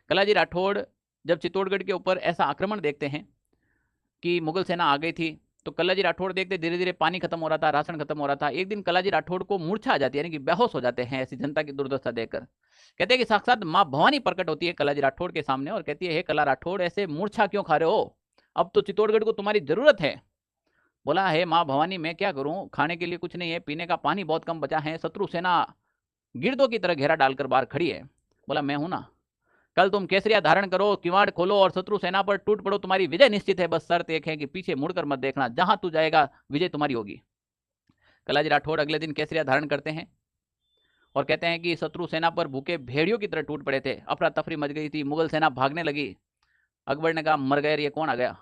कलाजी राठौड़ जब चित्तौड़गढ़ के ऊपर ऐसा आक्रमण देखते हैं कि मुगल सेना आ गई थी, तो कलाजी राठौड़ देखते धीरे धीरे पानी खत्म हो रहा था, राशन खत्म हो रहा था। एक दिन कलाजी राठौड़ को मूर्छा आ जाती है, यानी कि बेहोश हो जाते हैं ऐसी जनता की दुर्दशा देखकर। कहते हैं कि साक्षात माँ भवानी प्रकट होती है कलाजी राठौड़ के सामने और कहती है, हे कला राठौड़, ऐसे मूर्छा क्यों खा रहे हो? अब तो चित्तौड़गढ़ को तुम्हारी जरूरत है। बोला, हे माँ भवानी, मैं क्या करूं, खाने के लिए कुछ नहीं है, पीने का पानी बहुत कम बचा है, शत्रु सेना गिरदों की तरह घेरा डालकर बाहर खड़ी है। बोला, मैं हूं ना, कल तुम केसरिया धारण करो, किवाड़ खोलो और शत्रु सेना पर टूट पड़ो, तुम्हारी विजय निश्चित है। बस शर्त एक है कि पीछे मुड़कर मत देखना, जहां तू जाएगा विजय तुम्हारी होगी। कलाजी राठौड़ अगले दिन केसरिया धारण करते हैं और कहते हैं कि शत्रु सेना पर भूखे भेड़ियों की तरह टूट पड़े थे, अफरा तफरी मच गई थी, मुगल सेना भागने लगी। अकबर ने कहा, मर गए, ये कौन आ गया?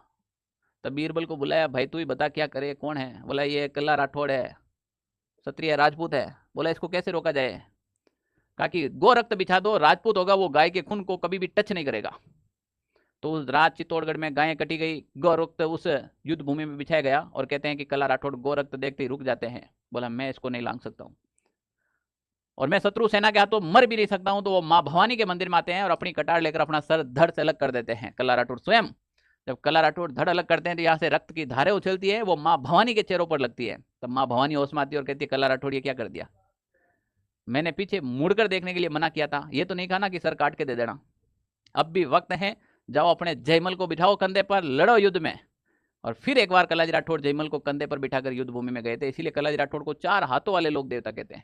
तब बीरबल को बुलाया, भाई तू ही बता क्या करे, कौन है? बोला, ये कल्ला राठौड़ है, क्षत्रिय राजपूत है। बोला, इसको कैसे रोका जाए? कहा कि गो रक्त बिछा दो, राजपूत होगा वो गाय के खून को कभी भी टच नहीं करेगा। तो उस रात चित्तौड़गढ़ में गायें कटी गई, गौ रक्त उस युद्ध भूमि में बिछाया गया और कहते हैं कि कला राठौड़ गौ रक्त देखते ही रुक जाते हैं। बोला, मैं इसको नहीं लांग सकता हूं और मैं शत्रु सेना के हाथों मर भी नहीं सकता हूं। तो वो माँ भवानी के मंदिर में आते हैं और अपनी कटार लेकर अपना सर धड़ से अलग कर देते हैं कला राठौड़ स्वयं। जब कला राठौड़ धड़ अलग करते हैं तो यहाँ से रक्त की धारें उछलती है, वो माँ भवानी के चेहरों पर लगती है। तब माँ भवानी होश में आती है और कहती है, कला राठौड़ ये क्या कर दिया? मैंने पीछे मुड़कर देखने के लिए मना किया था, ये तो नहीं कहा ना कि सर काट के दे देना। अब भी वक्त है, जाओ अपने जयमल को बिठाओ कंधे पर, लड़ो युद्ध में। और फिर एक बार कलाजी राठौड़ जयमल को कंधे पर बिठाकर युद्ध भूमि में गए थे। इसीलिए कलाजी राठौड़ को 4 हाथों वाले लोग देवता कहते हैं।